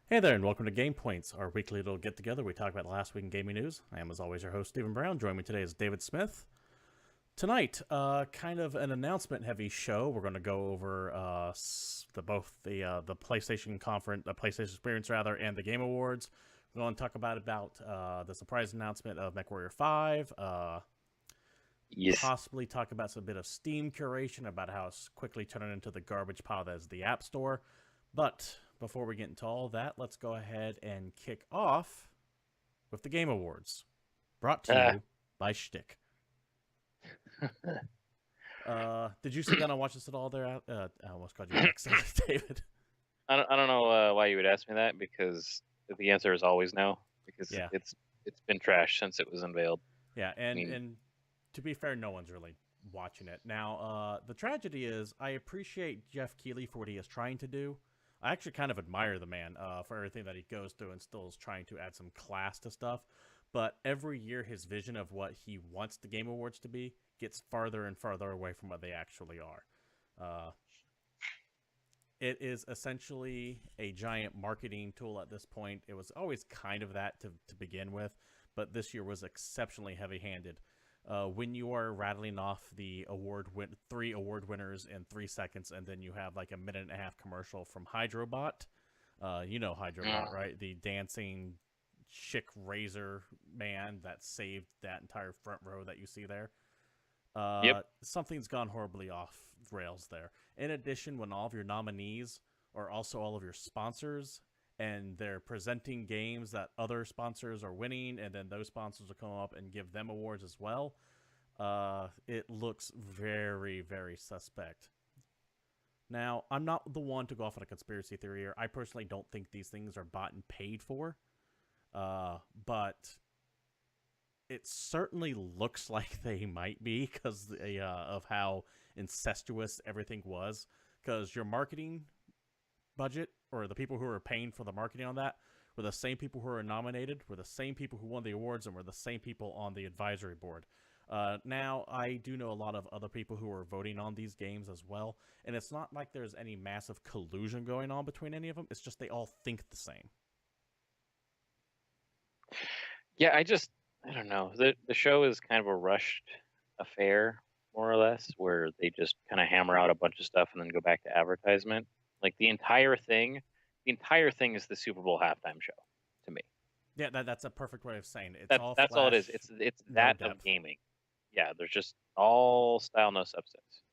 Hey there, and welcome to GamePoints, our weekly little get-together. We talk about the last week in gaming news. I am, as always, your host, Stephen Brown. Joining me today is David Smith. Tonight, kind of an announcement-heavy show. We're going to go over the PlayStation conference, the PlayStation Experience rather, and the Game Awards. We're going to talk about the surprise announcement of MechWarrior 5. Yes. Possibly talk about some bit of Steam curation, about how it's quickly turning into the garbage pile that is the App Store. But before we get into all that, let's go ahead and kick off with the Game Awards, brought to you by Shtick. Did you sit down and watch this at all there? I almost called you Alex, David. I don't know why you would ask me that, because the answer is always no, because Yeah. it's been trashed since it was unveiled. Yeah, and to be fair, no one's really watching it. Now, the tragedy is I appreciate Jeff Keighley for what he is trying to do. I actually kind of admire the man for everything that he goes through and still is trying to add some class to stuff. But every year, his vision of what he wants the Game Awards to be gets farther and farther away from what they actually are. It is essentially a giant marketing tool at this point. It was always kind of that to begin with, but this year was exceptionally heavy-handed. When you are rattling off the three award winners in 3 seconds, and then you have like a minute and a half commercial from Hydrobot. You know Hydrobot, right? The dancing chick razor man that saved that entire front row that you see there. Yep. Something's gone horribly off rails there. In addition, when all of your nominees are also all of your sponsors, and they're presenting games that other sponsors are winning, and then those sponsors will come up and give them awards as well, it looks very, very suspect. Now, I'm not the one to go off on a conspiracy theory here. I personally don't think these things are bought and paid for, but it certainly looks like they might be because of how incestuous everything was. Because your marketing budget, or the people who are paying for the marketing on that, were the same people who were nominated, were the same people who won the awards, and were the same people on the advisory board. Now, I do know a lot of other people who are voting on these games as well, and it's not like there's any massive collusion going on between any of them. It's just they all think the same. Yeah, I don't know. The show is kind of a rushed affair, more or less, where they just kind of hammer out a bunch of stuff and then go back to advertisement. Like the entire thing is the Super Bowl halftime show to me. Yeah, that's a perfect way of saying it. That's all it is. It's that of gaming. Yeah, there's just all style, no substance.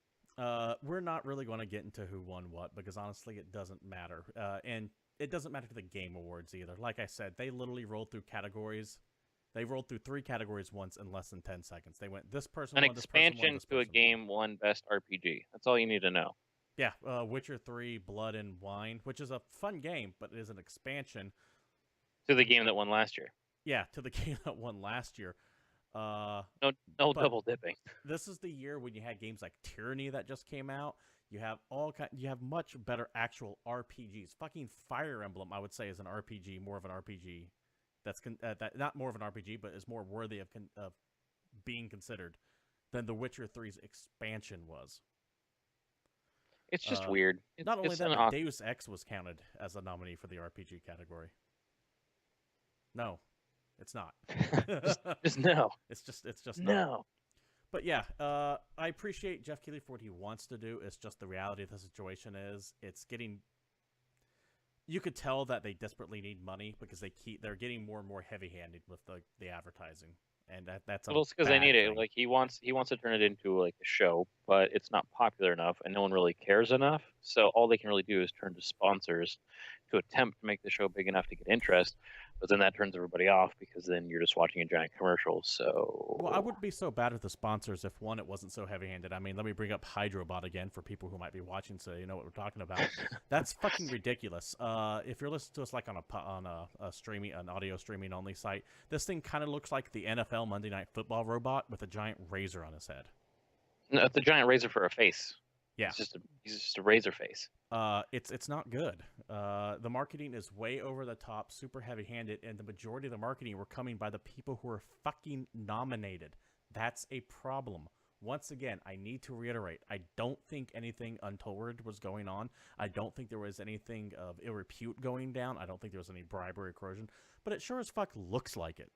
We're not really going to get into who won what, because honestly, it doesn't matter. And it doesn't matter for the Game Awards either. Like I said, they literally rolled through categories. They rolled through 3 categories once in less than 10 seconds. They went, this person An won, this person won, expansion this to a person game won Best RPG. That's all you need to know. Yeah, Witcher 3, Blood and Wine, which is a fun game, but it is an expansion. To the game that won last year. Yeah, to the game that won last year. No double dipping. This is the year when you had games like Tyranny that just came out. You have you have much better actual RPGs. Fucking Fire Emblem, I would say, is an RPG, more of an RPG. That's not more of an RPG, but is more worthy of being considered than The Witcher 3's expansion was. It's just weird. Not only that, but Deus Ex was counted as a nominee for the RPG category. No, it's not. just no. It's just no. Not. But yeah, I appreciate Jeff Keighley for what he wants to do. It's just the reality of the situation is it's getting. You could tell that they desperately need money because they're getting more and more heavy-handed with the advertising, and that's well, it's because they need it. Like he wants to turn it into like a show, but it's not popular enough, and no one really cares enough. So all they can really do is turn to sponsors to attempt to make the show big enough to get interest. But then that turns everybody off because then you're just watching a giant commercial. So well, I wouldn't be so bad with the sponsors if one, it wasn't so heavy-handed. I mean, let me bring up Hydrobot again for people who might be watching, so you know what we're talking about. That's fucking ridiculous. If you're listening to us like on an audio streaming only site, this thing kind of looks like the NFL Monday Night Football robot with a giant razor on his head. No, it's a giant razor for a face. Yeah, he's just a razor face. It's not good. The marketing is way over the top, super heavy-handed, and the majority of the marketing were coming by the people who are fucking nominated. That's a problem. once again, I need to reiterate, I don't think anything untoward was going on. I don't think there was anything of ill repute going down. I don't think there was any bribery or corrosion, but it sure as fuck looks like it.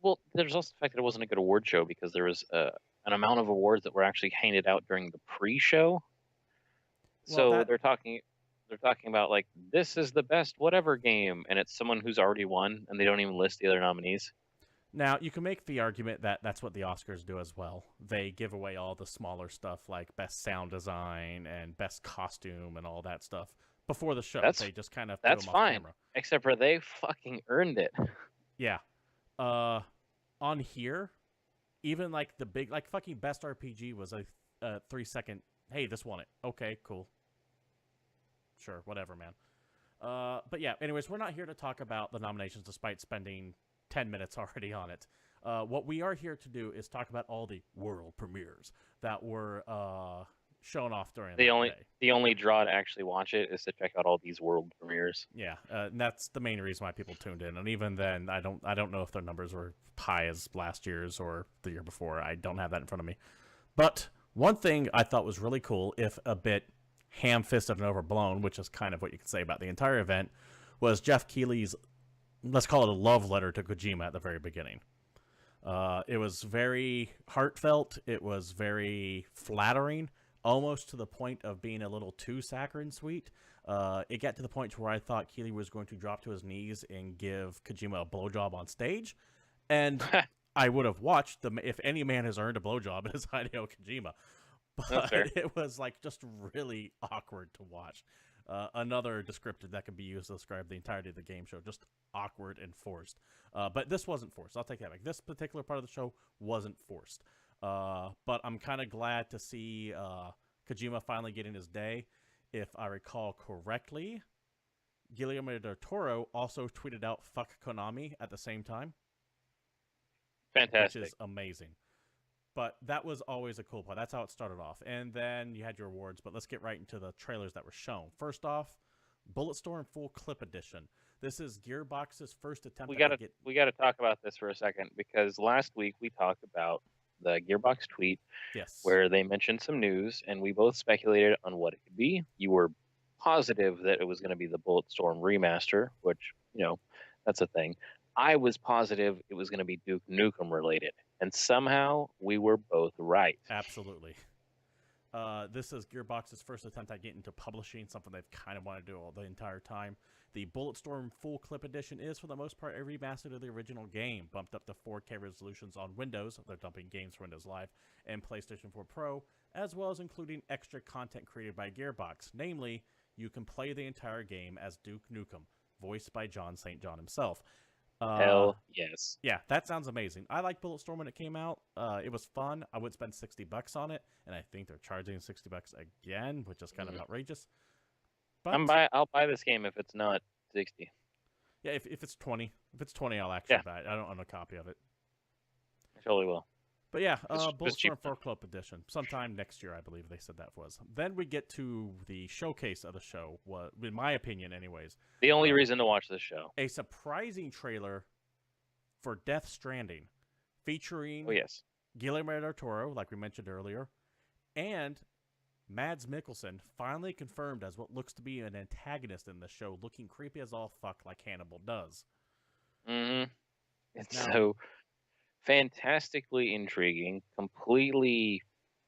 Well, there's also the fact that it wasn't a good award show because there was an amount of awards that were actually handed out during the pre-show. Well, So that they're talking about like this is the best whatever game, and it's someone who's already won, and they don't even list the other nominees. now you can make the argument that that's what the Oscars do as well. They give away all the smaller stuff like best sound design and best costume and all that stuff before the show. That's They just kind of do that's them off fine, camera. except for they fucking earned it. Yeah. Uh, on here, even like the big, like fucking best RPG was a 3 second. Hey, this won it. Okay, cool. Sure, whatever, man. But yeah. Anyways, we're not here to talk about the nominations, despite spending 10 minutes already on it. What we are here to do is talk about all the world premieres that were shown off during The that only day. the only draw to actually watch it is to check out all these world premieres. Yeah, and that's the main reason why people tuned in. And even then, I don't know if their numbers were high as last year's or the year before. I don't have that in front of me. But one thing I thought was really cool, if a bit ham-fisted and overblown, which is kind of what you could say about the entire event, was Jeff Keighley's, let's call it a love letter to Kojima at the very beginning. It was very heartfelt. It was very flattering, almost to the point of being a little too saccharine sweet. It got to the point where I thought Keighley was going to drop to his knees and give Kojima a blowjob on stage. And I would have watched them. If any man has earned a blowjob, it is Hideo Kojima. But it was like just really awkward to watch. Another descriptor that could be used to describe the entirety of the game show, just awkward and forced. But this wasn't forced. I'll take that back. This particular part of the show wasn't forced. But I'm kind of glad to see Kojima finally getting his day. If I recall correctly, Guillermo del Toro also tweeted out "fuck Konami" at the same time. Fantastic. Which is amazing. But that was always a cool part. That's how it started off. And then you had your awards, but let's get right into the trailers that were shown. First off, Bulletstorm Full Clip Edition. This is Gearbox's first attempt we to gotta get... we gotta talk about this for a second because last week we talked about the Gearbox tweet Yes. where they mentioned some news and we both speculated on what it could be. You were positive that it was going to be the Bulletstorm remaster, which, that's a thing. I was positive it was going to be Duke Nukem related, and somehow we were both right. Absolutely. This is Gearbox's first attempt at getting into publishing, something they've kind of wanted to do all the entire time. The Bulletstorm Full Clip Edition is, for the most part, a remaster of the original game, bumped up to 4K resolutions on Windows. They're dumping games for Windows Live and PlayStation 4 Pro, as well as including extra content created by Gearbox. Namely, you can play the entire game as Duke Nukem, voiced by John St. John himself. Hell yes. Yeah, that sounds amazing. I liked Bulletstorm when it came out. It was fun. I would spend $60 on it, and I think they're charging $60 again, which is kind of outrageous. But I'll buy this game if it's not 60. Yeah, if it's 20. If it's 20, I'll actually buy it. I don't own a copy of it. I totally will. But yeah, Bulletstorm 4 Club Edition. Sometime next year, I believe they said that was. Then we get to the showcase of the show, in my opinion anyways. The only reason to watch this show. A surprising trailer for Death Stranding, featuring Guillermo del Toro, like we mentioned earlier, and Mads Mikkelsen, finally confirmed as what looks to be an antagonist in the show, looking creepy as all fuck like Hannibal does. It's so fantastically intriguing, completely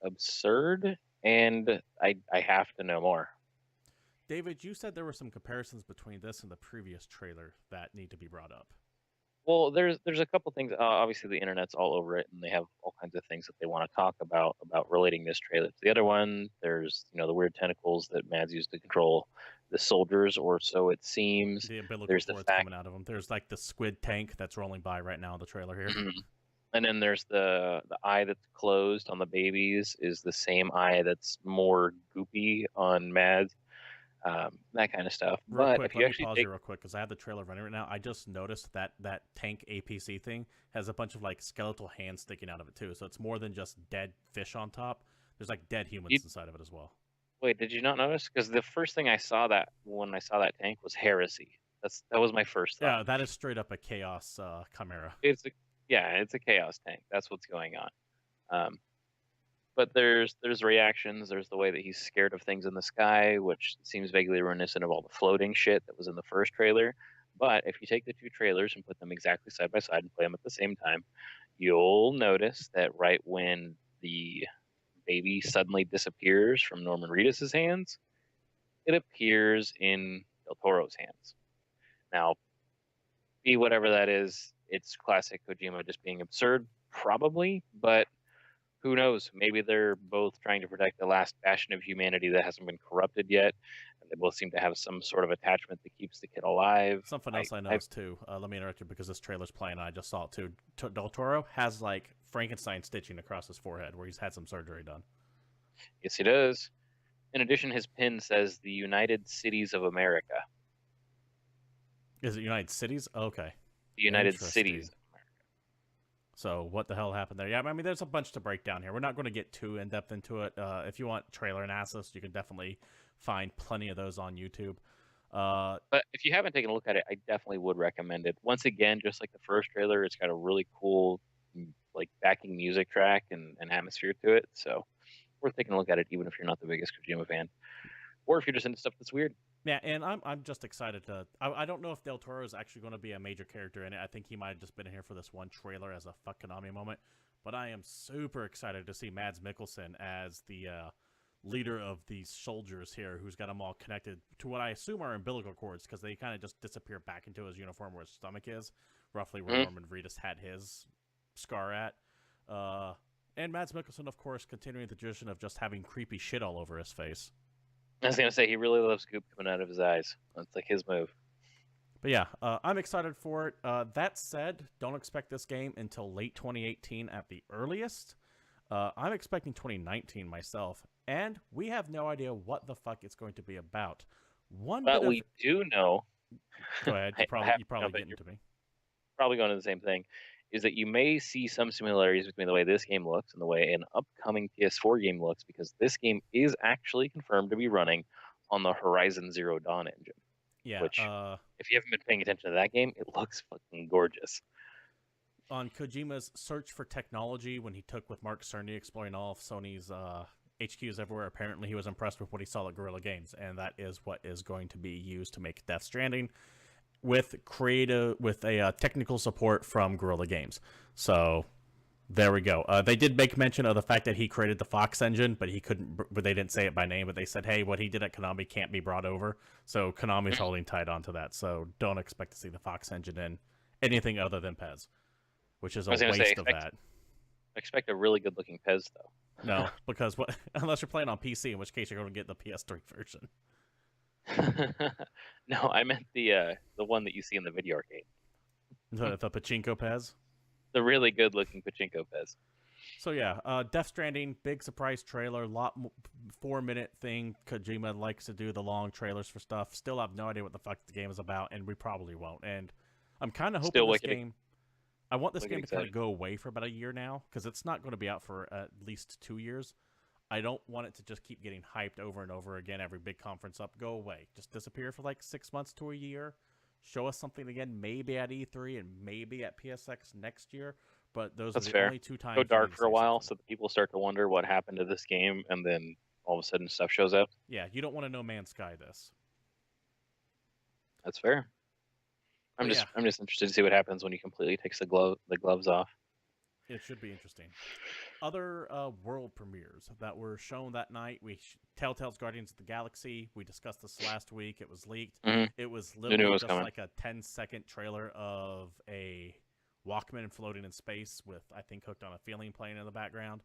absurd, and I have to know more. David, you said there were some comparisons between this and the previous trailer that need to be brought up. Well, there's a couple things. Obviously, the internet's all over it, and they have all kinds of things that they want to talk about relating this trailer to the other one. There's the weird tentacles that Mads used to control the soldiers, or so it seems. The umbilical cords coming out of them. There's like the squid tank that's rolling by right now in the trailer here. And then there's the eye that's closed on the babies is the same eye that's more goopy on Mads. That kind of stuff. Real quick, let me pause you real quick because I have the trailer running right now. I just noticed that tank APC thing has a bunch of like skeletal hands sticking out of it too. So it's more than just dead fish on top. There's like dead humans inside of it as well. Wait, did you not notice? Because the first thing I saw when I saw that tank was heresy. That was my first thought. Yeah, that is straight up a chaos chimera. It's a chaos tank. That's what's going on. But there's reactions. There's the way that he's scared of things in the sky, which seems vaguely reminiscent of all the floating shit that was in the first trailer. But if you take the two trailers and put them exactly side by side and play them at the same time, you'll notice that right when the baby suddenly disappears from Norman Reedus's hands, it appears in Del Toro's hands. Now, be whatever that is, it's classic Kojima just being absurd, probably, but who knows? Maybe they're both trying to protect the last bastion of humanity that hasn't been corrupted yet, and they both seem to have some sort of attachment that keeps the kid alive. Something else I noticed too. Let me interrupt you because this trailer's playing and I just saw it too. Del Toro has like Frankenstein stitching across his forehead where he's had some surgery done. Yes, he does. In addition, his pin says the United Cities of America. Is it United Cities? Okay. The United Cities. So what the hell happened there? Yeah, I mean, there's a bunch to break down here. We're not going to get too in-depth into it. If you want trailer analysis, you can definitely find plenty of those on YouTube. But if you haven't taken a look at it, I definitely would recommend it. Once again, just like the first trailer, it's got a really cool like backing music track and atmosphere to it. So worth taking a look at it, even if you're not the biggest Kojima fan. Or if you're just into stuff that's weird. Yeah, and I'm just excited to... I don't know if Del Toro is actually going to be a major character in it. I think he might have just been here for this one trailer as a fuck Konami moment. But I am super excited to see Mads Mikkelsen as the leader of these soldiers here, who's got them all connected to what I assume are umbilical cords, because they kind of just disappear back into his uniform where his stomach is, roughly where Norman Reedus had his scar at. And Mads Mikkelsen, of course, continuing the tradition of just having creepy shit all over his face. I was going to say, he really loves goop coming out of his eyes. That's like his move. But yeah, I'm excited for it. That said, don't expect this game until late 2018 at the earliest. I'm expecting 2019 myself, and we have no idea what the fuck it's going to be about. But we do know... Go ahead. You probably getting to me. Probably going to the same thing. Is that you may see some similarities between the way this game looks and the way an upcoming PS4 game looks, because this game is actually confirmed to be running on the Horizon Zero Dawn engine. Yeah. Which, if you haven't been paying attention to that game, it looks fucking gorgeous. On Kojima's search for technology, when he took with Mark Cerny exploring all of Sony's HQs everywhere, apparently he was impressed with what he saw at Guerrilla Games, and that is what is going to be used to make Death Stranding, with a technical support from Guerrilla Games. So there we go. They did make mention of the fact that he created the Fox engine, but they didn't say it by name, but they said, hey, what he did at Konami can't be brought over. So Konami's holding tight onto that. So don't expect to see the Fox engine in anything other than PES, which is a waste of that. Expect a really good looking PES though. No, because unless you're playing on PC, in which case you're going to get the PS3 version. No, I meant the one that you see in the video arcade. The Pachinko PES? The really good looking Pachinko PES. So yeah, Death Stranding, big surprise trailer, 4-minute thing. Kojima likes to do the long trailers for stuff. Still have no idea what the fuck the game is about, and we probably won't. And I'm kind of hoping I want this game to kind of go away for about a year now, because it's not going to be out for at least 2 years. I don't want it to just keep getting hyped over and over again every big conference up. Go away. Just disappear for like 6 months to a year. Show us something again, maybe at E3 and maybe at PSX next year. But those are the only 2 times. Go dark for a while so that people start to wonder what happened to this game, and then all of a sudden stuff shows up. Yeah, you don't want to No Man's Sky this. That's fair. I'm just interested to see what happens when he completely takes the gloves off. It should be interesting. Other world premieres that were shown that night. Telltale's Guardians of the Galaxy. We discussed this last week. It was leaked. It was literally just like a 10-second trailer of a Walkman floating in space with, I think, Hooked on a Feeling playing in the background.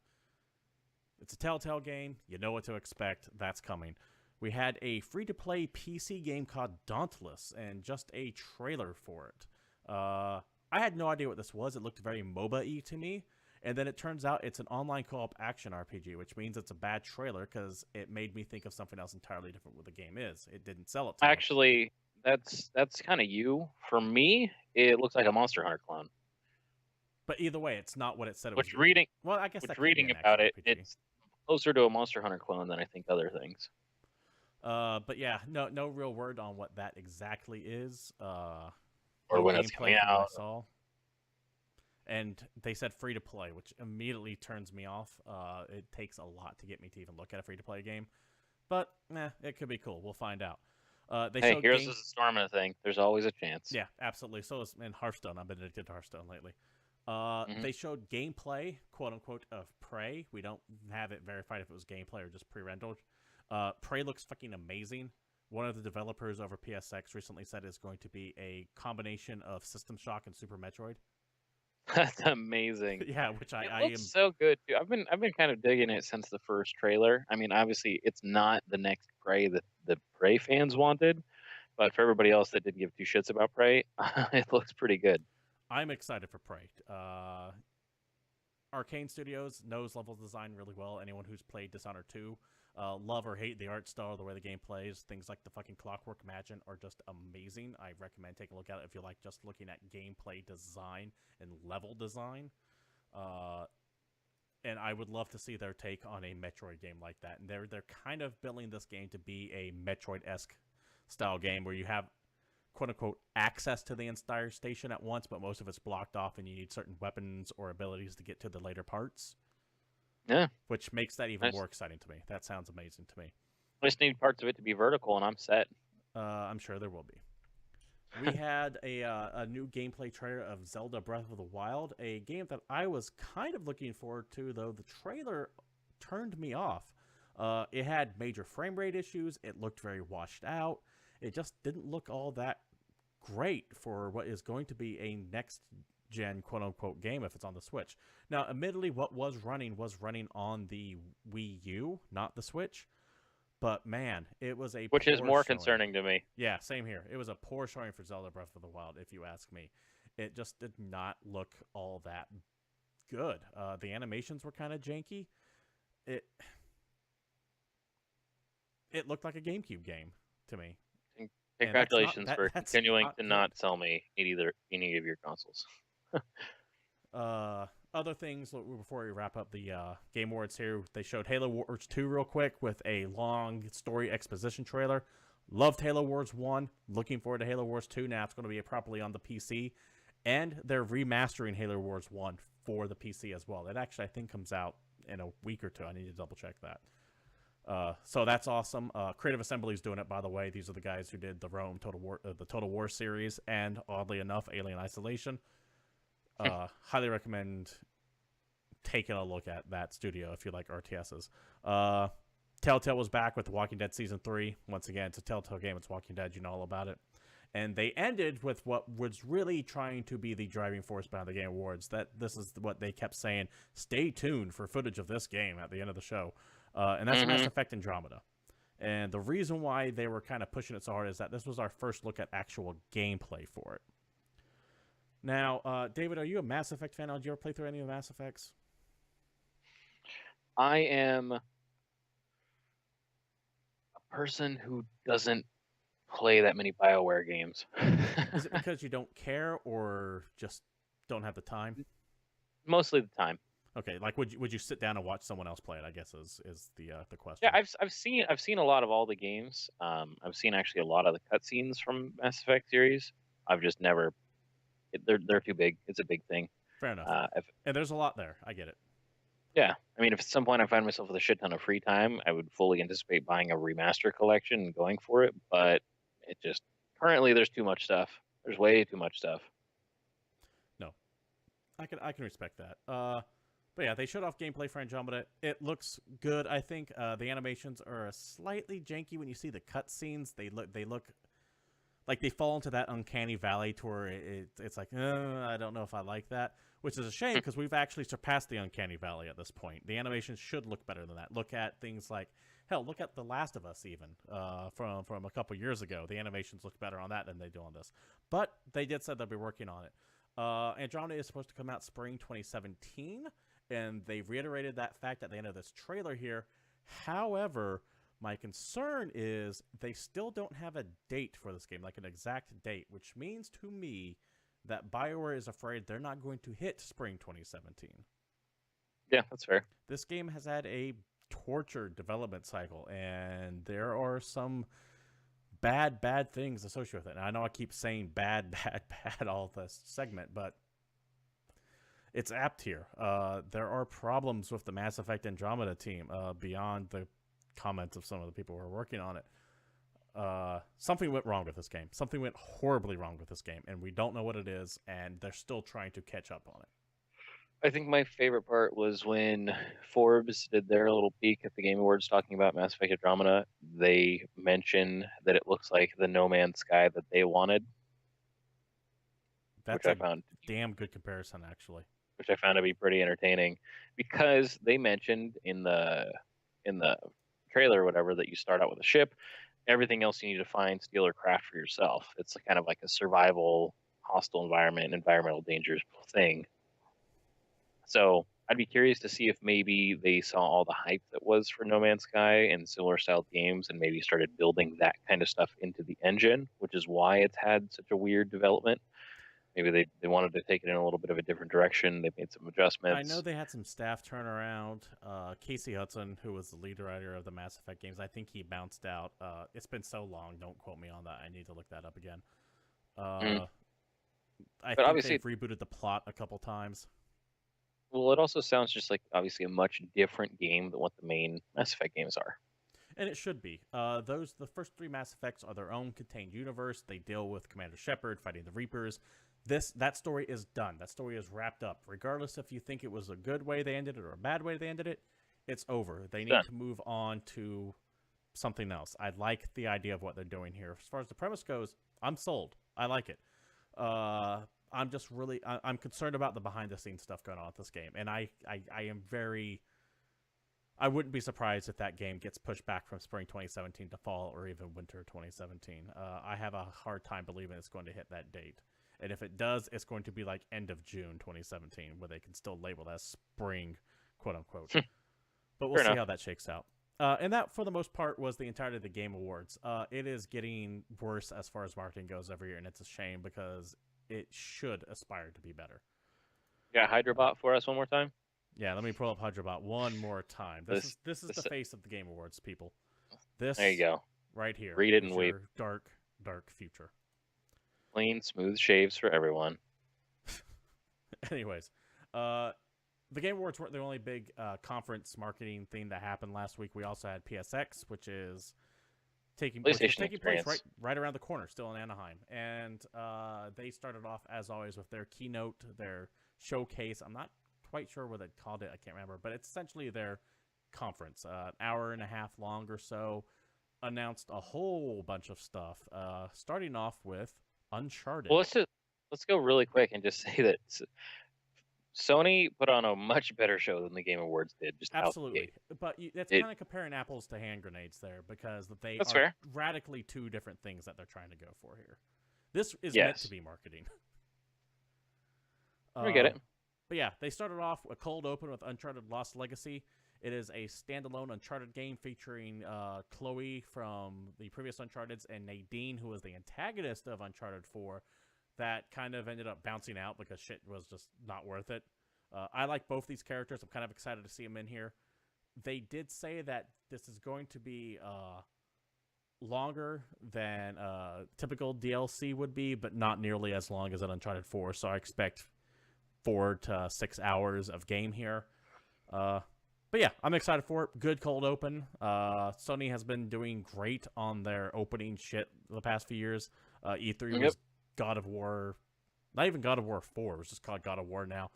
It's a Telltale game. You know what to expect. That's coming. We had a free-to-play PC game called Dauntless and just a trailer for it. I had no idea what this was. It looked very MOBA-y to me. And then it turns out it's an online co-op action RPG, which means it's a bad trailer because it made me think of something else entirely different what the game is. It didn't sell it to me. Actually, that's kind of you. For me, it looks like a Monster Hunter clone. But either way, it's not what it said it was. Well, I guess reading about it, it's closer to a Monster Hunter clone than I think other things. But yeah, no real word on what that exactly is. Or when it's coming out. And they said free to play, which immediately turns me off. It takes a lot to get me to even look at a free to play game, but it could be cool. We'll find out. They Hey, showed Heroes of the Storm and a thing. There's always a chance. Yeah, absolutely. So is in Hearthstone. I've been addicted to Hearthstone lately. Mm-hmm. They showed gameplay, quote unquote, of Prey. We don't have it verified if it was gameplay or just pre-rendered. Prey looks fucking amazing. One of the developers over PSX recently said it's going to be a combination of System Shock and Super Metroid. That's amazing. Yeah, which It I looks am. so good too. I've been kind of digging it since the first trailer. I mean, obviously, it's not the next Prey that the Prey fans wanted, but for everybody else that didn't give two shits about Prey, it looks pretty good. I'm excited for Prey. Arcane Studios knows level design really well. Anyone who's played Dishonored 2, love or hate the art style, the way the game plays, things like the fucking Clockwork Mansion are just amazing. I recommend taking a look at it if you like just looking at gameplay design and level design. And I would love to see their take on a Metroid game like that. And they're kind of building this game to be a Metroid-esque style game where you have quote-unquote access to the entire station at once, but most of it's blocked off and you need certain weapons or abilities to get to the later parts. Yeah. Which makes that even more exciting to me. That sounds amazing to me. I just need parts of it to be vertical and I'm set. I'm sure there will be. We had a new gameplay trailer of Zelda Breath of the Wild, a game that I was kind of looking forward to, though the trailer turned me off. It had major frame rate issues. It looked very washed out. It just didn't look all that great for what is going to be a next-gen quote-unquote game if it's on the Switch. Now, admittedly, what was running on the Wii U, not the Switch. But, man, it was a Which is more showing. concerning to me. Yeah, same here. It was a poor showing for Zelda Breath of the Wild, if you ask me. It just did not look all that good. The animations were kind of janky. It looked like a GameCube game to me. Congratulations for continuing to not sell me any of your consoles. Other things before we wrap up the Game Awards here, they showed Halo Wars 2 real quick with a long story exposition trailer. Loved Halo Wars 1. Looking forward to Halo Wars 2. Now it's going to be properly on the PC. And they're remastering Halo Wars 1 for the PC as well. It actually, I think, comes out in a week or two. I need to double check that. So that's awesome. Creative Assembly is doing it, by the way. These are the guys who did the Rome the Total War series, and oddly enough, Alien Isolation. Highly recommend taking a look at that studio if you like RTSs. Telltale was back with The Walking Dead Season 3. Once again, it's a Telltale game. It's Walking Dead. You know all about it. And they ended with what was really trying to be the driving force behind the Game Awards. That this is what they kept saying. Stay tuned for footage of this game at the end of the show. And that's Mass Effect Andromeda. And the reason why they were kind of pushing it so hard is that this was our first look at actual gameplay for it. Now, David, are you a Mass Effect fan? Did you ever play through any of Mass Effects? I am a person who doesn't play that many BioWare games. Is it because you don't care or just don't have the time? Mostly the time. Okay, like would you sit down and watch someone else play it? I guess is the question. Yeah, I've seen a lot of all the games. I've seen actually a lot of the cutscenes from Mass Effect series. I've just never. They're too big. It's a big thing. Fair enough. And there's a lot there. I get it. Yeah, I mean, if at some point I find myself with a shit ton of free time, I would fully anticipate buying a remaster collection and going for it. But it just currently there's too much stuff. There's way too much stuff. No, I can respect that. But yeah, they showed off gameplay for Andromeda. It looks good. I think the animations are slightly janky when you see the cutscenes. They look like they fall into that uncanny valley to where it's like, I don't know if I like that, which is a shame because we've actually surpassed the uncanny valley at this point. The animations should look better than that. Look at things like, hell, look at The Last of Us even from a couple years ago. The animations look better on that than they do on this. But they did say they'll be working on it. Andromeda is supposed to come out spring 2017, and they reiterated that fact at the end of this trailer here. However, my concern is they still don't have a date for this game, like an exact date, which means to me that BioWare is afraid they're not going to hit spring 2017. Yeah, that's fair. This game has had a tortured development cycle, and there are some bad things associated with it. And I know I keep saying bad all this segment, but it's apt here. There are problems with the Mass Effect Andromeda team beyond the comments of some of the people who are working on it. Something went wrong with this game. Something went horribly wrong with this game, and we don't know what it is, and they're still trying to catch up on it. I think my favorite part was when Forbes did their little peek at the Game Awards talking about Mass Effect Andromeda. They mention that it looks like the No Man's Sky that they wanted, which That's I a found damn good comparison, actually. to be pretty entertaining, because they mentioned in the trailer or whatever that you start out with a ship. Everything else you need to find, steal, or craft for yourself. It's kind of like a survival, hostile environment, environmental dangers thing. So I'd be curious to see if maybe they saw all the hype that was for No Man's Sky and similar styled games and maybe started building that kind of stuff into the engine, which is why it's had such a weird development. Maybe they wanted to take it in a little bit of a different direction. They made some adjustments. I know they had some staff turnaround. Casey Hudson, who was the lead writer of the Mass Effect games, I think he bounced out. It's been so long. Don't quote me on that. I need to look that up again. I think obviously, they've rebooted the plot a couple times. Well, it also sounds just like obviously a much different game than what the main Mass Effect games are. And it should be. The first 3 Mass Effects are their own contained universe. They deal with Commander Shepard fighting the Reapers. That story is done. That story is wrapped up. Regardless if you think it was a good way they ended it or a bad way they ended it, it's over. They need to move on to something else. I like the idea of what they're doing here. As far as the premise goes, I'm sold. I like it. I'm just really I'm concerned about the behind the scenes stuff going on with this game, and I am very. I wouldn't be surprised if that game gets pushed back from spring 2017 to fall or even winter 2017. I have a hard time believing it's going to hit that date. And if it does, it's going to be like end of June 2017, where they can still label that spring, quote unquote. But we'll see how that shakes out. And that, for the most part, was the entirety of the Game Awards. It is getting worse as far as marketing goes every year, and it's a shame because it should aspire to be better. You got Hydrobot for us one more time? Yeah, let me pull up Hydrobot one more time. This is the face of the Game Awards, people. This there you go. Right here. Read it and weep. Dark future. Clean, smooth shaves for everyone. Anyways, the Game Awards weren't the only big conference marketing thing that happened last week. We also had PSX, which is taking place right around the corner, still in Anaheim. And they started off, as always, with their keynote, their showcase. I'm not quite sure what they called it. I can't remember. But it's essentially their conference. An hour and a half long or so. Announced a whole bunch of stuff, starting off with Uncharted. Well, let's go really quick and just say that Sony put on a much better show than the Game Awards did. Just absolutely, but that's kind of comparing apples to hand grenades there, because they are fair. Radically two different things that they're trying to go for here. This is meant to be marketing. We get it. But yeah, they started off a cold open with Uncharted Lost Legacy. It is a standalone Uncharted game featuring Chloe from the previous Uncharted's and Nadine, who was the antagonist of Uncharted 4, that kind of ended up bouncing out because shit was just not worth it. I like both these characters. I'm kind of excited to see them in here. They did say that this is going to be longer than typical DLC would be, but not nearly as long as an Uncharted 4, so I expect 4 to 6 hours of game here. But yeah, I'm excited for it. Good cold open. Sony has been doing great on their opening shit the past few years. E3 was God of War, not even God of War 4. It was just called God of War now.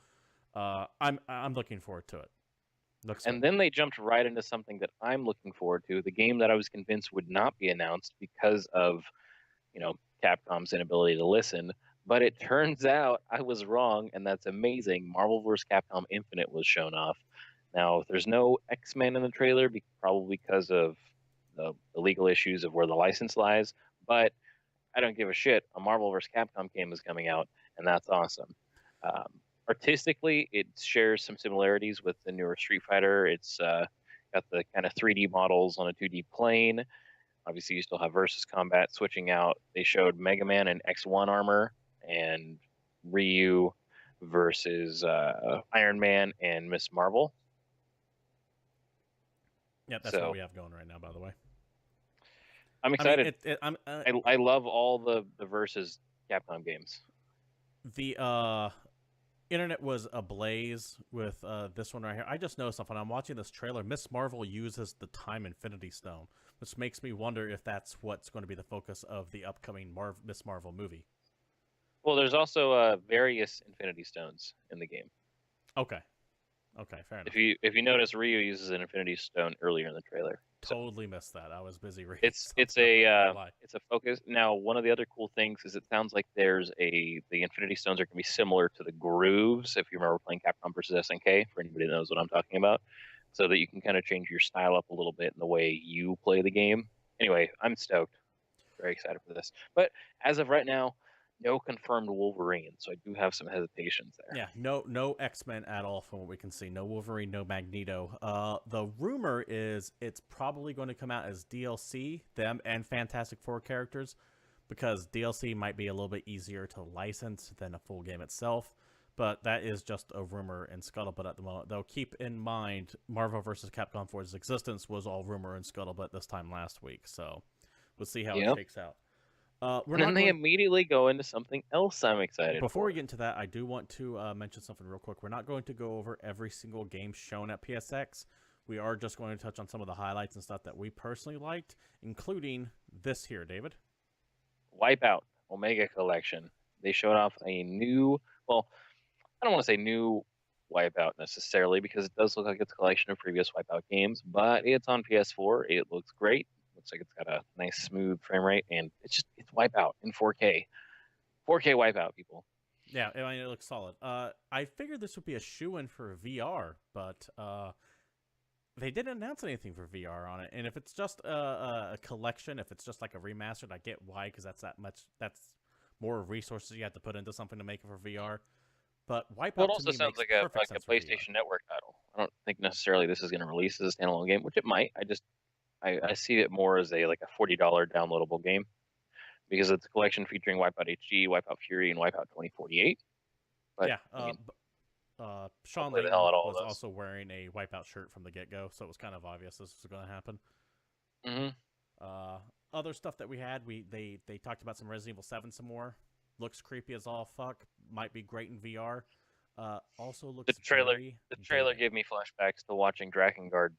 I'm looking forward to it. Then they jumped right into something that I'm looking forward to. The game that I was convinced would not be announced because of, Capcom's inability to listen. But it turns out I was wrong, and that's amazing. Marvel vs. Capcom Infinite was shown off. Now, there's no X-Men in the trailer, probably because of the legal issues of where the license lies, but I don't give a shit. A Marvel vs. Capcom game is coming out, and that's awesome. Artistically, it shares some similarities with the newer Street Fighter. It's got the kind of 3D models on a 2D plane. Obviously, you still have versus combat switching out. They showed Mega Man in X1 armor and Ryu versus Iron Man and Miss Marvel. Yeah, that's what we have going right now, by the way. I'm excited. I love all the versus Capcom games. The internet was ablaze with this one right here. I just noticed something. I'm watching this trailer. Miss Marvel uses the Time Infinity Stone, which makes me wonder if that's what's going to be the focus of the upcoming Miss Marvel movie. Well, there's also various Infinity Stones in the game. Okay. Okay, fair enough. If you notice, Ryu uses an Infinity Stone earlier in the trailer. Totally missed that. I was busy reading. It's a focus. Now, one of the other cool things is it sounds like the Infinity Stones are going to be similar to the grooves. If you remember playing Capcom versus SNK, for anybody that knows what I'm talking about, so that you can kind of change your style up a little bit in the way you play the game. Anyway, I'm stoked. Very excited for this. But as of right now, no confirmed Wolverine, so I do have some hesitations there. Yeah, no X-Men at all from what we can see. No Wolverine, no Magneto. The rumor is it's probably going to come out as DLC, them and Fantastic Four characters, because DLC might be a little bit easier to license than a full game itself. But that is just a rumor and scuttlebutt at the moment. Though keep in mind, Marvel vs. Capcom 4's existence was all rumor and scuttlebutt this time last week. So we'll see how it shakes out. And then they immediately go into something else I'm excited Before for. we get into that, I do want to mention something real quick. We're not going to go over every single game shown at PSX. We are just going to touch on some of the highlights and stuff that we personally liked, including this here, David. Wipeout Omega Collection. They showed off a new, well, I don't want to say new Wipeout necessarily, because it does look like it's a collection of previous Wipeout games, but it's on PS4. It looks great. Looks like it's got a nice smooth frame rate, and it's Wipeout in 4K. 4K Wipeout, people. Yeah, I mean, it looks solid. I figured this would be a shoo-in for VR, but they didn't announce anything for VR on it. And if it's just a collection, if it's just like a remastered, I get why, because that's more resources you have to put into something to make it for VR. But Wipeout Well, it also sounds like a PlayStation Network title. I don't think necessarily this is going to release as a standalone game, which it might. I see it more as a $40 downloadable game, because it's a collection featuring Wipeout HD, Wipeout Fury, and Wipeout 2048. But, yeah, Sean Layton was also wearing a Wipeout shirt from the get-go, so it was kind of obvious this was going to happen. Mm-hmm. Other stuff that we had, they talked about some Resident Evil 7 some more. Looks creepy as all fuck. Might be great in VR. Also looks the trailer gave me flashbacks to watching Drakengard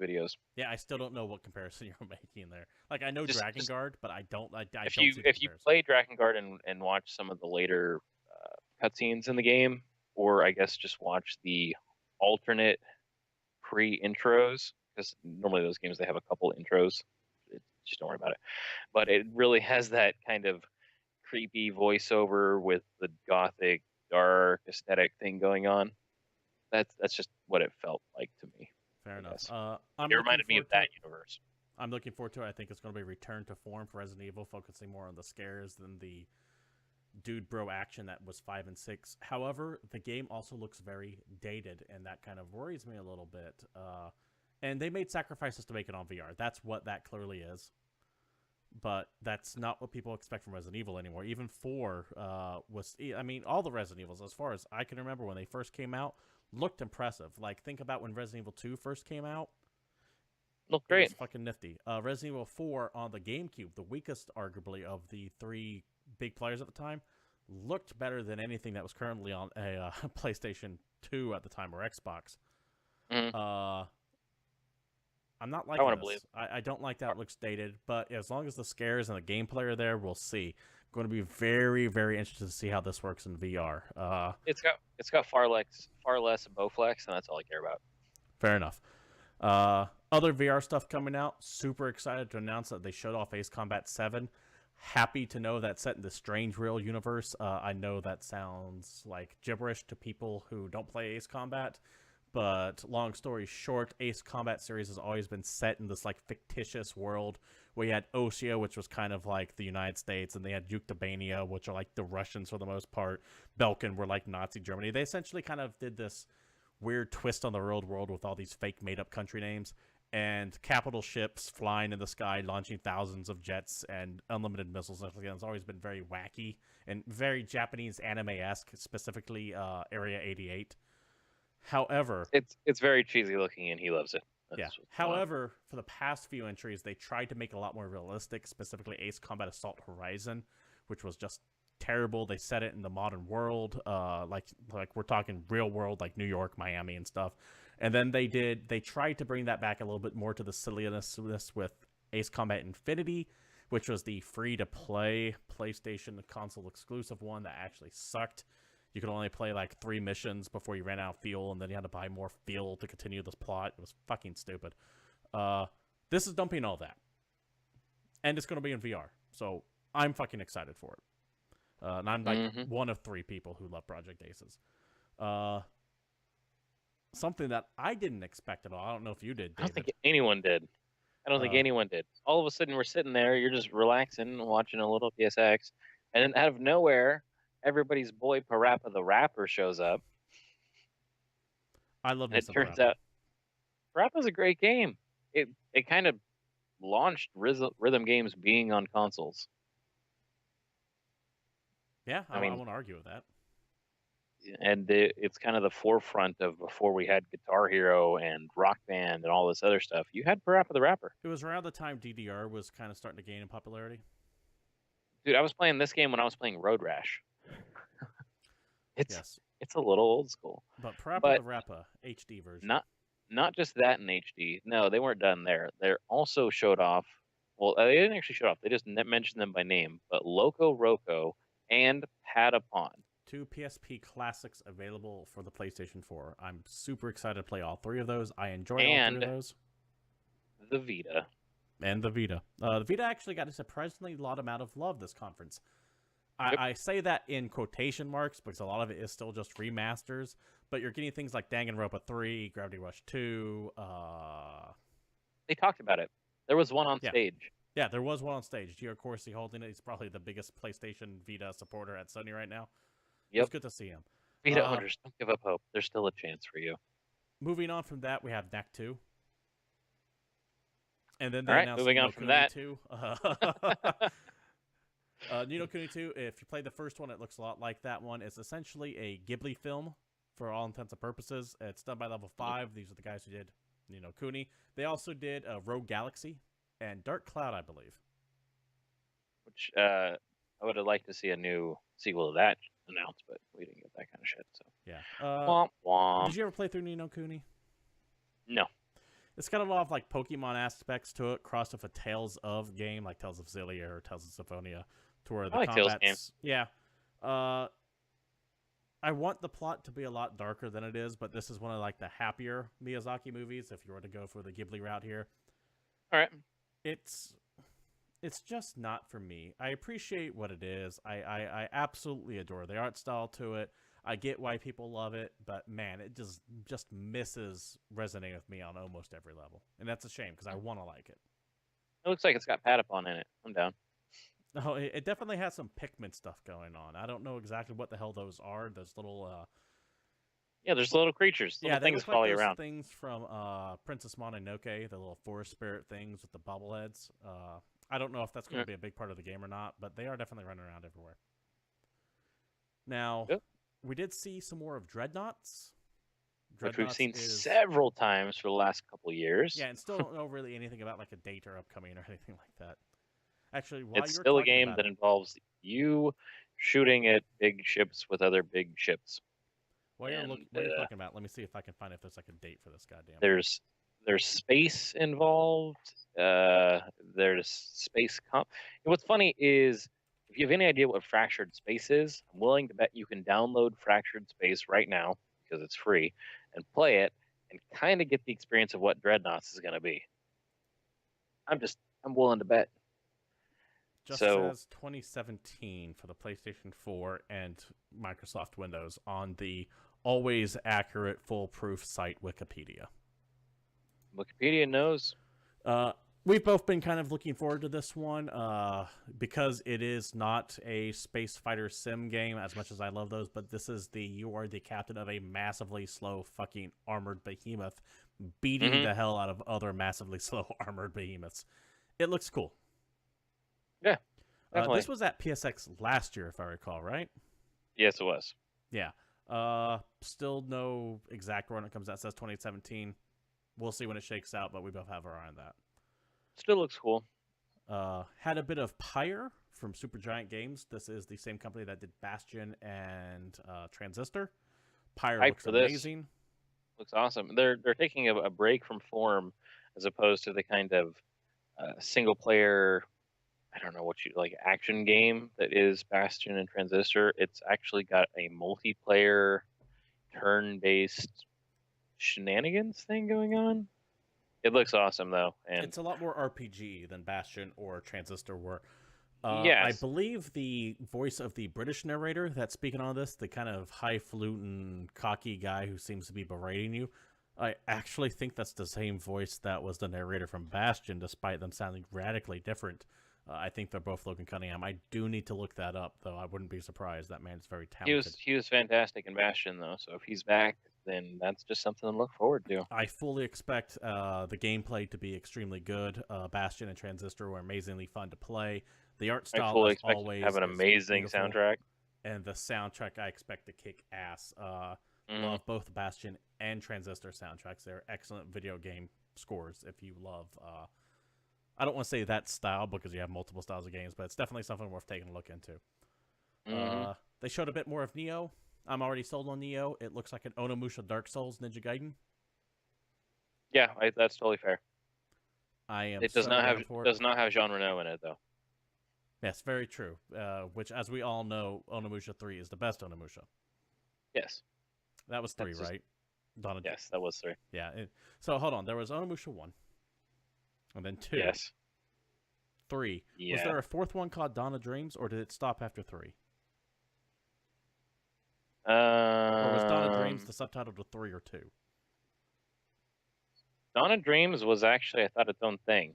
videos. Yeah, I still don't know what comparison you're making there. Like, I know Drakengard, but I don't. If you play Drakengard and watch some of the later cutscenes in the game, or I guess just watch the alternate pre-intros, because normally those games they have a couple intros. Just don't worry about it. But it really has that kind of creepy voiceover with the gothic, dark aesthetic thing going on. That's just what it felt like to me. Fair enough. It reminded me of that universe. I'm looking forward to it. I think it's going to be return to form for Resident Evil, focusing more on the scares than the dude bro action that was 5 and 6. However, the game also looks very dated, and that kind of worries me a little bit. And they made sacrifices to make it on VR. That's what that clearly is. But that's not what people expect from Resident Evil anymore. Even 4 was... I mean, all the Resident Evils, as far as I can remember when they first came out, looked impressive. Like, think about when Resident Evil 2 first came out. Looked great. It was fucking nifty. Resident Evil 4 on the GameCube, the weakest, arguably, of the 3 big players at the time, looked better than anything that was currently on a PlayStation 2 at the time, or Xbox. Mm-hmm. I'm not liking this. I don't like that it looks dated, but as long as the scares and the gameplay are there, we'll see. I'm going to be very, very interested to see how this works in VR. It's got far less Bowflex, and that's all I care about. Fair enough. Other VR stuff coming out. Super excited to announce that they showed off Ace Combat 7. Happy to know that's set in the Strange Real universe. I know that sounds like gibberish to people who don't play Ace Combat, but long story short, Ace Combat series has always been set in this like fictitious world where you had Ossia, which was kind of like the United States, and they had Yuktobania, which are like the Russians for the most part. Belkin were like Nazi Germany. They essentially kind of did this weird twist on the real world with all these fake made-up country names and capital ships flying in the sky, launching thousands of jets and unlimited missiles. It's always been very wacky and very Japanese anime-esque, specifically Area 88. However, it's very cheesy looking, and he loves it. However, for the past few entries, they tried to make it a lot more realistic, specifically Ace Combat Assault Horizon, which was just terrible. They set it in the modern world, like we're talking real world, like New York, Miami, and stuff. And then they tried to bring that back a little bit more to the silliness with Ace Combat Infinity, which was the free-to-play PlayStation console exclusive one that actually sucked. You could only play like 3 missions before you ran out of fuel, and then you had to buy more fuel to continue this plot. It was fucking stupid. This is dumping all that. And it's going to be in VR. So I'm fucking excited for it. And I'm like one of 3 people who love Project Aces. Something that I didn't expect at all. I don't know if you did, David. I don't think anyone did. I don't think anyone did. All of a sudden, we're sitting there, you're just relaxing, watching a little PSX, and then out of nowhere, everybody's boy Parappa the Rapper shows up. I love it. Turns out, Parappa's a great game. It kind of launched rhythm games being on consoles. Yeah, I won't argue with that. And it's kind of the forefront of before we had Guitar Hero and Rock Band and all this other stuff. You had Parappa the Rapper. It was around the time DDR was kind of starting to gain in popularity. Dude, I was playing this game when I was playing Road Rash. It's a little old school. But Parappa the Rapper HD version. Not just that in HD. No, they weren't done there. They also showed off. Well, they didn't actually show off. They just mentioned them by name. But Loco Roco and Patapon. 2 PSP classics available for the PlayStation 4. I'm super excited to play all 3 of those. I enjoy all 3 of those. The Vita. And the Vita. The Vita actually got a surprisingly lot amount of love this conference. I say that in quotation marks because a lot of it is still just remasters, but you're getting things like Danganronpa 3, Gravity Rush 2. They talked about it. There was one on stage. Yeah, there was one on stage. Gio Corsi holding it. He's probably the biggest PlayStation Vita supporter at Sony right now. Yep. It's good to see him. Vita owners, don't give up hope. There's still a chance for you. Moving on from that, we have Knack 2. And then they announced moving on from that. 2. Ni no Kuni 2, if you play the first one, it looks a lot like that one. It's essentially a Ghibli film for all intents and purposes. It's done by Level 5. These are the guys who did Ni no Kuni. They also did Rogue Galaxy and Dark Cloud, I believe. Which I would have liked to see a new sequel to that announced, but we didn't get that kind of shit. So yeah. Womp womp. Did you ever play through Ni no Kuni? No. It's got a lot of like Pokemon aspects to it, crossed with a Tales of game, like Tales of Xillia or Tales of Symphonia, to where the combat's... Yeah. I want the plot to be a lot darker than it is, but this is one of like the happier Miyazaki movies, if you were to go for the Ghibli route here. All right. It's just not for me. I appreciate what it is. I absolutely adore the art style to it. I get why people love it, but man, it just misses resonating with me on almost every level. And that's a shame, because I want to like it. It looks like it's got Patapon in it. I'm down. No, it definitely has some Pikmin stuff going on. I don't know exactly what the hell those are. Those little... Yeah, there's little creatures. Little things follow you around. Things from Princess Mononoke, the little forest spirit things with the bobbleheads. I don't know if that's going to be a big part of the game or not, but they are definitely running around everywhere. Now, we did see some more of Dreadnoughts. Which we've seen several times for the last couple of years. Yeah, and still don't know really anything about like a date or upcoming or anything like that. Actually, while it's still a game that involves you shooting at big ships with other big ships. What are you talking about? Let me see if I can find if there's like a date for this goddamn. There's space involved. There's space what's funny is if you have any idea what Fractured Space is, I'm willing to bet you can download Fractured Space right now because it's free and play it and kind of get the experience of what Dreadnoughts is going to be. I'm willing to bet. Just says 2017 for the PlayStation 4 and Microsoft Windows on the always accurate, foolproof site Wikipedia. Wikipedia knows. We've both been kind of looking forward to this one because it is not a space fighter sim game as much as I love those, but this is you are the captain of a massively slow fucking armored behemoth beating the hell out of other massively slow armored behemoths. It looks cool. Yeah, definitely. This was at PSX last year, if I recall, right? Yes, it was. Yeah. Still no exact when it comes out. It says 2017. We'll see when it shakes out, but we both have our eye on that. Still looks cool. Had a bit of Pyre from Supergiant Games. This is the same company that did Bastion and Transistor. Pyre Hyped looks for this. amazing. Looks awesome. They're taking a break from form as opposed to the kind of single player, I don't know what you like, action game that is Bastion and Transistor. It's actually got a multiplayer turn-based shenanigans thing going on. It looks awesome though, and It's a lot more RPG than Bastion or Transistor were. yes, I believe the voice of the British narrator that's speaking on this, the kind of highfalutin, cocky guy who seems to be berating you, I actually think that's the same voice that was the narrator from Bastion, despite them sounding radically different. I think they're both Logan Cunningham. I do need to look that up, though. I wouldn't be surprised. That man's very talented. he was fantastic in Bastion though. So if he's back, then that's just something to look forward to. I fully expect the gameplay to be extremely good. Bastion and Transistor were amazingly fun to play. The art style, I fully as expect always, to have an amazing soundtrack. And the soundtrack I expect to kick ass. Love both Bastion and Transistor soundtracks. They're excellent video game scores if you love... I don't want to say that style because you have multiple styles of games, but it's definitely something worth taking a look into. They showed a bit more of Nioh. I'm already sold on Nioh. It looks like an Onimusha Dark Souls Ninja Gaiden. Yeah, that's totally fair. I am. It does not have Jean Reno in it though. Yes, very true. Which, as we all know, Onimusha 3 is the best Onimusha. Yes. That was 3, right? Yes, that was 3. Yeah. So hold on. There was Onimusha 1. And then 2. Yes. 3. Yeah. Was there a 4th one called Dawn of Dreams, or did it stop after 3? Or was Dawn of Dreams the subtitle to 3 or 2? Dawn of Dreams was actually, I thought, its own thing.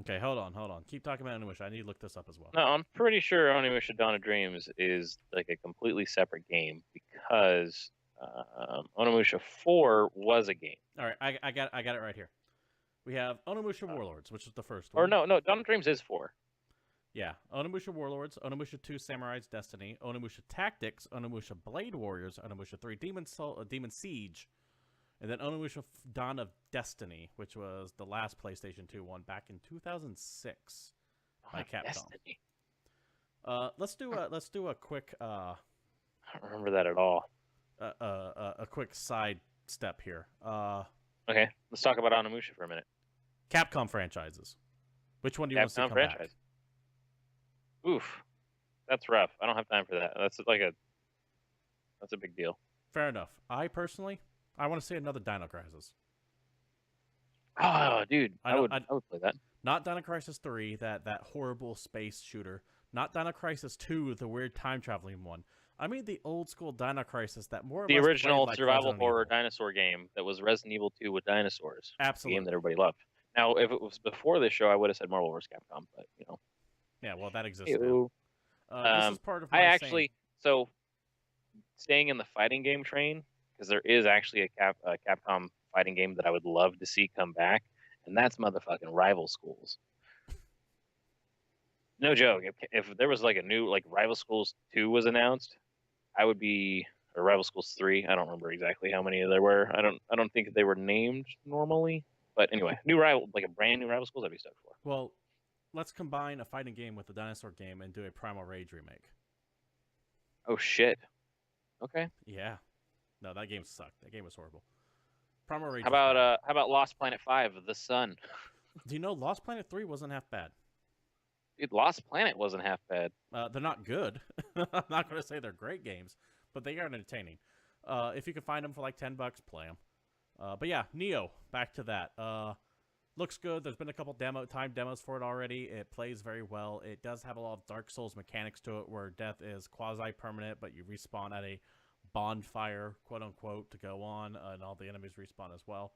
Okay, hold on. Keep talking about Onimusha. I need to look this up as well. No, I'm pretty sure Onimusha Dawn of Dreams is like a completely separate game because Onimusha 4 was a game. All right, I got it right here. We have Onimusha Warlords, which is the first one. Or no, Dawn of Dreams is 4. Yeah, Onimusha Warlords, Onimusha 2 Samurai's Destiny, Onimusha Tactics, Onimusha Blade Warriors, Onimusha 3 Demon Siege, and then Onimusha Dawn of Destiny, which was the last PlayStation 2 one back in 2006 by Capcom. Destiny. Let's do a quick I don't remember that at all. A quick side step here. Okay, let's talk about Onimusha for a minute. Capcom franchises. Which one do you want to see come back? Oof, that's rough. I don't have time for that. That's a big deal. Fair enough. I personally, I want to see another Dino Crisis. Oh, dude, I would play that. Not Dino Crisis 3, that horrible space shooter. Not Dino Crisis 2, the weird time traveling one. I mean the old school Dino Crisis that more or less original like survival horror dinosaur game that was Resident Evil 2 with dinosaurs. Absolutely. A game that everybody loved. Now, if it was before this show, I would have said Marvel vs. Capcom, but you know. Yeah, well, that exists now. This is part of my so staying in the fighting game train, because there is actually a Capcom fighting game that I would love to see come back, and that's motherfucking Rival Schools. No joke. If there was like a new Rival Schools 2 was announced, I would be, or Rival Schools 3. I don't remember exactly how many there were. I don't think they were named normally, but anyway, a brand new Rival Schools, I'd be stoked for. Well, let's combine a fighting game with a dinosaur game and do a Primal Rage remake. Oh shit. Okay. Yeah. No, that game sucked. That game was horrible. Primal Rage. How about Lost Planet 5, The Sun? Do you know Lost Planet 3 wasn't half bad? Dude, Lost Planet wasn't half bad. They're not good. I'm not going to say they're great games, but they are entertaining. If you can find them for like $10, play them. But yeah, Nioh, back to that. Looks good. There's been a couple time demos for it already. It plays very well. It does have a lot of Dark Souls mechanics to it where death is quasi-permanent, but you respawn at a bonfire, quote-unquote, to go on, and all the enemies respawn as well.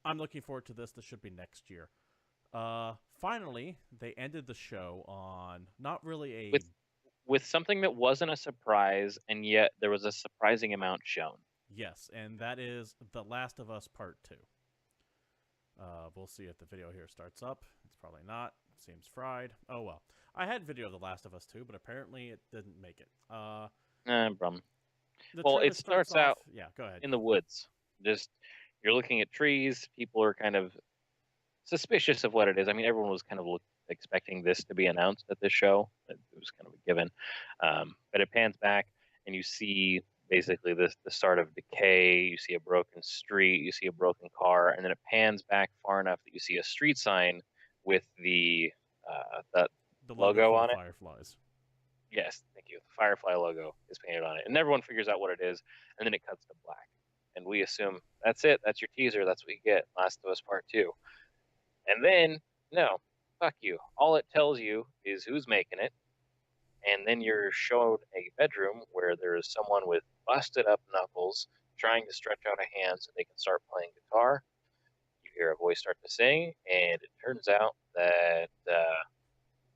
I'm looking forward to this. This should be next year. Finally, they ended the show on not really a... With something that wasn't a surprise, and yet there was a surprising amount shown. Yes, and that is The Last of Us Part 2. We'll see if the video here starts up. It's probably not. Seems fried. Oh, well. I had video of The Last of Us 2, but apparently it didn't make it. Brum. Well, it starts out yeah, go ahead. in the woods. Just, you're looking at trees. People are kind of suspicious of what it is. I mean, everyone was kind of expecting this to be announced at this show. It was kind of a given. But it pans back, and you see basically the start of decay. You see a broken street. You see a broken car, and then it pans back far enough that you see a street sign with that The logo logo for the on it. Fireflies. Yes, thank you. The Firefly logo is painted on it, and everyone figures out what it is, and then it cuts to black, and we assume that's it. That's your teaser. That's what you get. Last of Us Part 2. And then, no, fuck you. All it tells you is who's making it, and then you're shown a bedroom where there is someone with busted up knuckles trying to stretch out a hand so they can start playing guitar. You hear a voice start to sing, and it turns out that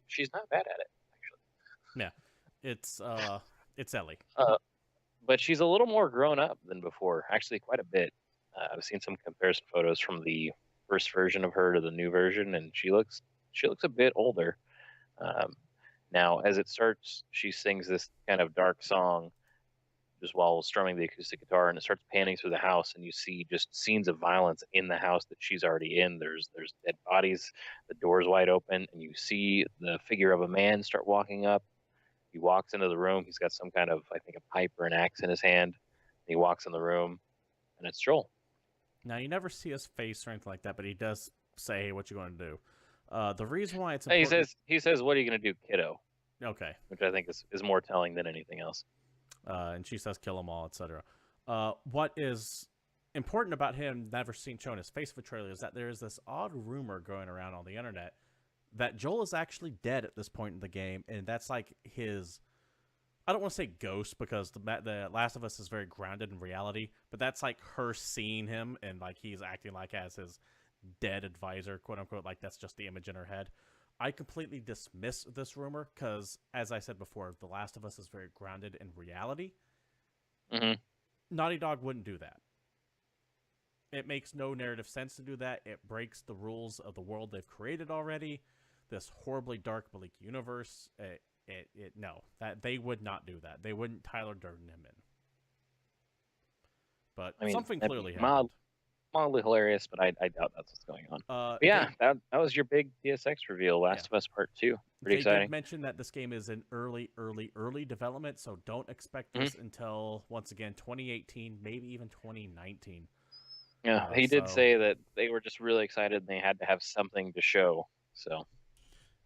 she's not bad at it, actually. Yeah, it's Ellie. But she's a little more grown up than before, actually quite a bit. I've seen some comparison photos from the first version of her to the new version, and she looks a bit older. Now, as it starts, she sings this kind of dark song just while strumming the acoustic guitar, and it starts panning through the house, and you see just scenes of violence in the house that she's already in. There's dead bodies, the door's wide open, and you see the figure of a man start walking up. He walks into the room. He's got some kind of, I think, a pipe or an axe in his hand. He walks in the room, and it's Joel. Now, you never see his face or anything like that, but he does say, "Hey, what you going to do?" The reason why it's important... He says, "What are you going to do, kiddo?" Okay. Which I think is more telling than anything else. And she says, "Kill them all," etc. What is important about him never seen shown his face of a trailer is that there is this odd rumor going around on the internet that Joel is actually dead at this point in the game, and that's like his... I don't want to say ghost, because the Last of Us is very grounded in reality, but that's like her seeing him, and like he's acting like as his dead advisor, quote unquote, like that's just the image in her head. I completely dismiss this rumor, because, as I said before, The Last of Us is very grounded in reality. Mm-hmm. Naughty Dog wouldn't do that. It makes no narrative sense to do that. It breaks the rules of the world they've created already. This horribly dark, bleak universe. No, that they would not do that. They wouldn't Tyler Durden him in. But I mean, something clearly happened. Mildly hilarious, but I doubt that's what's going on. Yeah, that was your big PSX reveal, Last of Us Part 2. Pretty exciting. They did mention that this game is in early development, so don't expect this until, once again, 2018, maybe even 2019. Yeah, he did say that they were just really excited and they had to have something to show. So,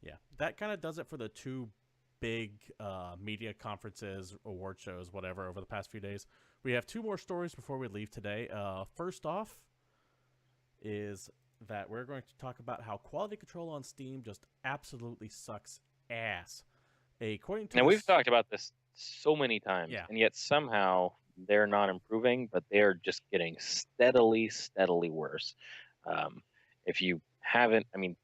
yeah, that kind of does it for the two big media conferences, award shows, whatever, over the past few days. We have two more stories before we leave today. First off is that we're going to talk about how quality control on Steam just absolutely sucks ass. Now, we've talked about this so many times, and yet somehow they're not improving, but they are just getting steadily worse. If you haven't, I mean,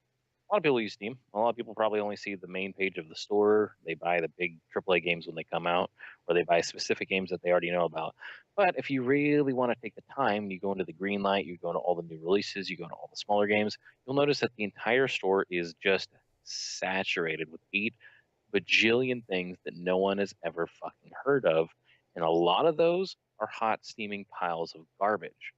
a lot of people use Steam. A lot of people probably only see the main page of the store. They buy the big AAA games when they come out, or they buy specific games that they already know about. But if you really want to take the time, you go into the green light, you go into all the new releases, you go into all the smaller games, you'll notice that the entire store is just saturated with 8 bajillion things that no one has ever fucking heard of. And a lot of those are hot, steaming piles of garbage.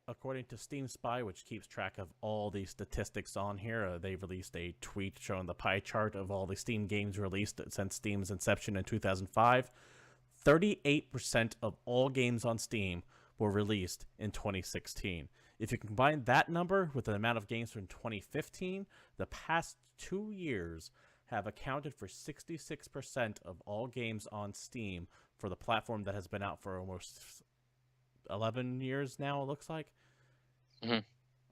According to Steam Spy, which keeps track of all the statistics on here, they released a tweet showing the pie chart of all the Steam games released since Steam's inception in 2005. 38% of all games on Steam were released in 2016. If you combine that number with the amount of games from 2015, the past 2 years have accounted for 66% of all games on Steam for the platform that has been out for almost 11 years now, it looks like. Mm-hmm.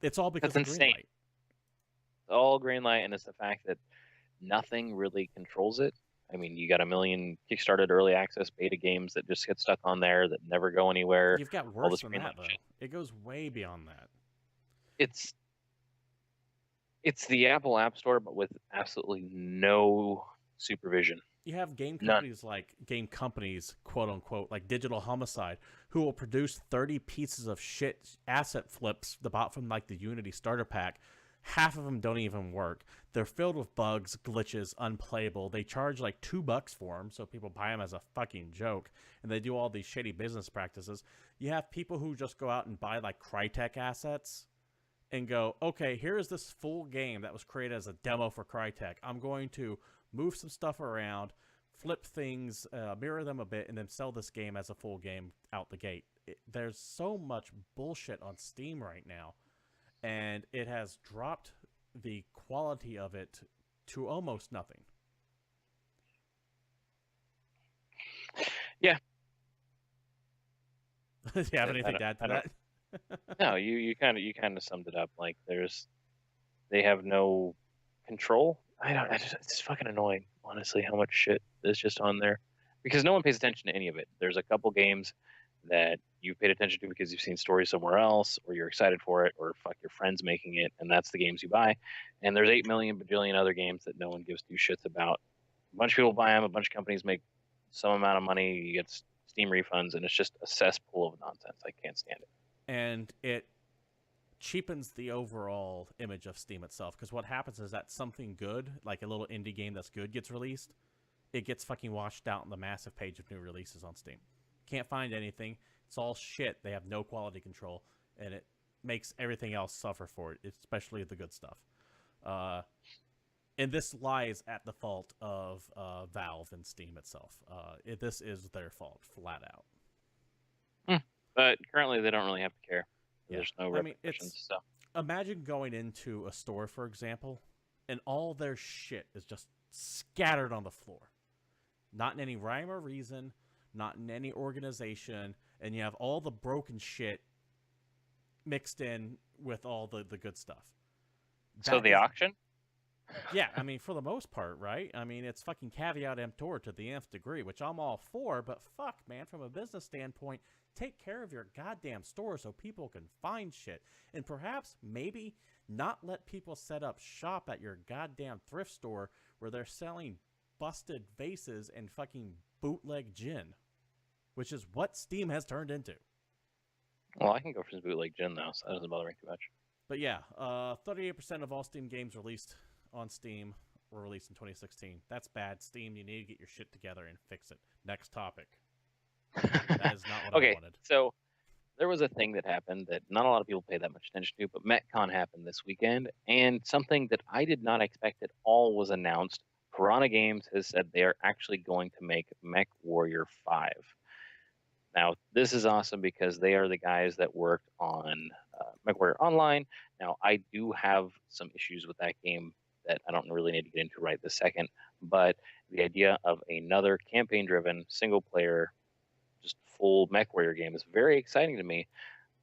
It's all because That's of insane. Greenlight. All Greenlight, and it's the fact that nothing really controls it. I mean, you got a million Kickstarted early access beta games that just get stuck on there that never go anywhere. You've got worse than that, though. It goes way beyond that. It's the Apple App Store, but with absolutely no supervision. You have game companies quote unquote, like Digital Homicide, who will produce 30 pieces of shit asset flips bought from like the Unity starter pack. Half of them don't even work. They're filled with bugs, glitches, unplayable. They charge like $2 for them, so people buy them as a fucking joke. And they do all these shady business practices. You have people who just go out and buy like Crytek assets and go, okay, here is this full game that was created as a demo for Crytek. I'm going to move some stuff around, flip things, mirror them a bit, and then sell this game as a full game out the gate. There's so much bullshit on Steam right now, and it has dropped the quality of it to almost nothing. Yeah. Do you have anything to add to that? No, you kind of summed it up. Like they have no control. It's fucking annoying, honestly, how much shit is just on there, because no one pays attention to any of it. There's a couple games that you've paid attention to because you've seen stories somewhere else, or you're excited for it, or fuck, your friend's making it, and that's the games you buy. And there's 8 million bajillion other games that no one gives two shits about. A bunch of people buy them, a bunch of companies make some amount of money, you get Steam refunds, and it's just a cesspool of nonsense. I can't stand it. And it cheapens the overall image of Steam itself, because what happens is that something good, like a little indie game that's good, gets released, it gets fucking washed out in the massive page of new releases on Steam. Can't find anything. It's all shit. They have no quality control, and it makes everything else suffer for it, especially the good stuff. And this lies at the fault of Valve and Steam itself. This is their fault, flat out. But currently, they don't really have to care. Yeah. There's no repercussions. So imagine going into a store, for example, and all their shit is just scattered on the floor. Not in any rhyme or reason, not in any organization, and you have all the broken shit mixed in with all the good stuff. So the auction? Yeah, I mean, for the most part, right? I mean, it's fucking caveat emptor to the nth degree, which I'm all for, but fuck, man, from a business standpoint, take care of your goddamn store so people can find shit. And perhaps, maybe, not let people set up shop at your goddamn thrift store where they're selling busted vases and fucking bootleg gin, which is what Steam has turned into. Well, I can go for some bootleg gin, though, so that doesn't bother me too much. But yeah, 38% of all Steam games released on Steam were released in 2016. That's bad. Steam, you need to get your shit together and fix it. Next topic. That is not what I wanted. So there was a thing that happened that not a lot of people pay that much attention to, but MechCon happened this weekend, and something that I did not expect at all was announced. Piranha Games has said they are actually going to make MechWarrior 5. Now, this is awesome because they are the guys that worked on MechWarrior Online. Now, I do have some issues with that game that I don't really need to get into right this second, but the idea of another campaign-driven, single-player, just full MechWarrior game is very exciting to me,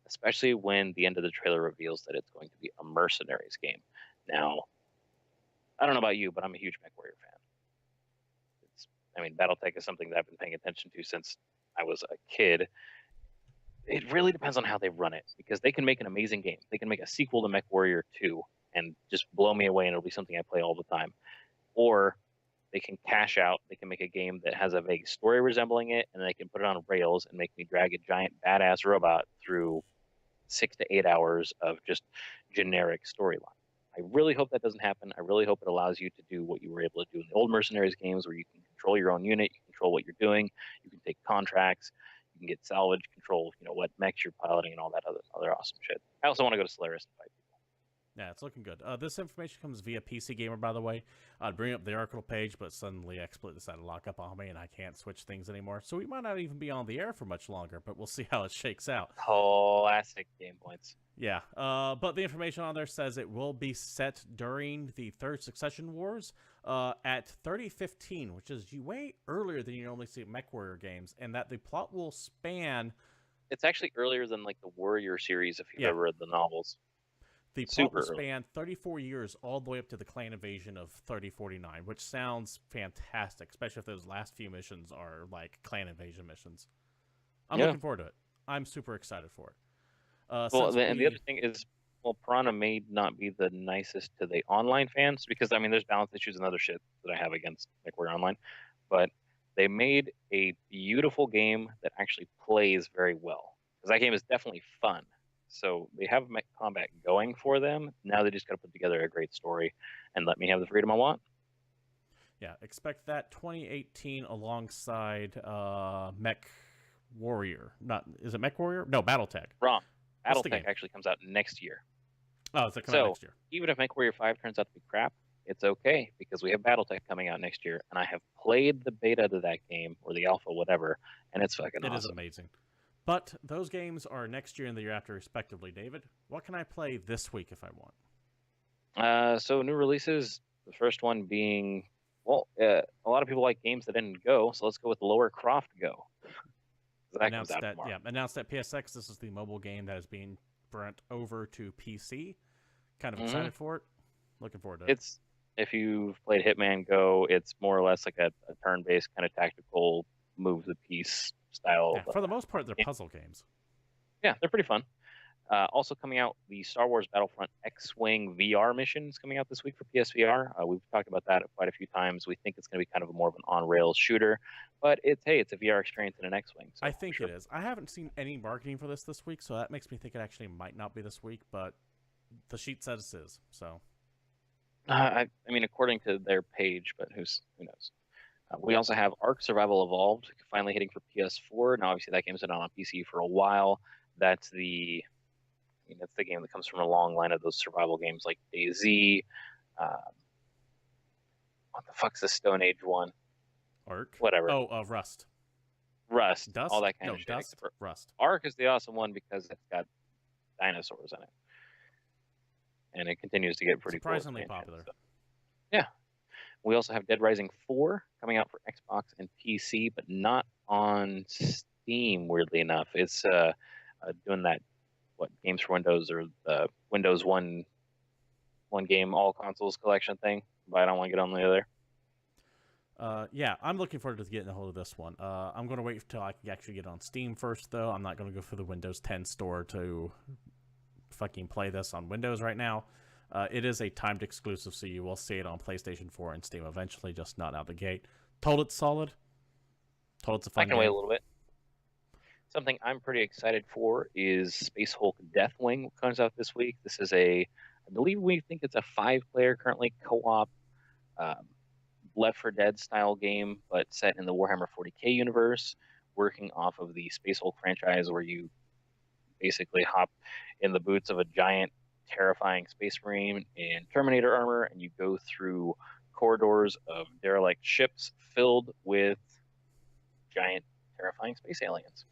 especially when the end of the trailer reveals that it's going to be a Mercenaries game. Now, I don't know about you, but I'm a huge MechWarrior fan. BattleTech is something that I've been paying attention to since I was a kid. It really depends on how they run it, because they can make an amazing game. They can make a sequel to MechWarrior 2 and just blow me away, and it'll be something I play all the time. Or they can cash out. They can make a game that has a vague story resembling it, and they can put it on rails and make me drag a giant badass robot through 6 to 8 hours of just generic storyline. I really hope that doesn't happen. I really hope it allows you to do what you were able to do in the old Mercenaries games, where you can control your own unit, you control what you're doing, you can take contracts, you can get salvage, control, what mechs you're piloting, and all that other awesome shit. I also want to go to Solaris and fight people. Yeah, it's looking good. This information comes via PC Gamer, by the way. I'd bring up the article page, but suddenly XSplit decided to lock up on me, and I can't switch things anymore. So we might not even be on the air for much longer, but we'll see how it shakes out. Classic GamePoints. Yeah, but the information on there says it will be set during the Third Succession Wars at 3015, which is way earlier than you normally see at MechWarrior games, and that the plot will span... It's actually earlier than the Warrior series, if you've ever read the novels. The plot will span 34 years all the way up to the clan invasion of 3049, which sounds fantastic, especially if those last few missions are like clan invasion missions. I'm looking forward to it. I'm super excited for it. And the other thing is, Piranha may not be the nicest to the online fans, because, there's balance issues and other shit that I have against MechWarrior Online, but they made a beautiful game that actually plays very well, because that game is definitely fun. So they have mech combat going for them. Now they just got to put together a great story and let me have the freedom I want. Yeah, expect that 2018 alongside MechWarrior. Is it MechWarrior? No, BattleTech. Wrong. BattleTech actually comes out next year. Oh, does it come out So next year? even if MechWarrior 5 turns out to be crap, it's okay because we have BattleTech coming out next year, and I have played the beta to that game or the alpha, whatever, and it's fucking It is awesome. amazing. But those games are next year and the year after, respectively. David, what can I play this week if I want? So new releases. The first one being, well, a lot of people like games that didn't go, so let's go with Lower Croft Go. That comes out tomorrow. Announced at PSX. This is the mobile game that is being brought over to PC. Kind of excited for it. Looking forward to it. It's, if you've played Hitman Go, it's more or less like a turn-based kind of tactical move the piece style. Yeah, for the most part, they're puzzle games. Yeah, they're pretty fun. Also coming out, the Star Wars Battlefront X-Wing VR mission is coming out this week for PSVR. We've talked about that quite a few times. We think it's going to be kind of more of an on-rails shooter, but it's a VR experience in an X-Wing. So I think it is. I haven't seen any marketing for this week, so that makes me think it actually might not be this week, but the sheet says it is, so. I mean, according to their page, but who knows? We also have Ark Survival Evolved finally hitting for PS4. Now, obviously, that game's been on PC for a while. That's the game that comes from a long line of those survival games like DayZ. What the fuck's the Stone Age one? Ark? Whatever. Oh, Rust. Rust. Dust? All that kind no, of shit. Dust? Rust. Ark is the awesome one because it's got dinosaurs in it. And it continues to get pretty surprisingly popular. So. Yeah. We also have Dead Rising 4 coming out for Xbox and PC, but not on Steam, weirdly enough. It's doing that, Games for Windows or the Windows one game, all consoles collection thing, but I don't want to get on the other. Yeah, I'm looking forward to getting a hold of this one. I'm going to wait until I can actually get on Steam first, though. I'm not going to go for the Windows 10 store to fucking play this on Windows right now. It is a timed exclusive, so you will see it on PlayStation 4 and Steam eventually, just not out the gate. Told it's solid. Told it's a fun game. I can wait a little bit. Something I'm pretty excited for is Space Hulk Deathwing, which comes out this week. This is I believe we think it's a 5-player currently co-op Left 4 Dead style game, but set in the Warhammer 40k universe, working off of the Space Hulk franchise, where you basically hop in the boots of a giant, terrifying space marine in Terminator armor, and you go through corridors of derelict ships filled with giant, terrifying space aliens.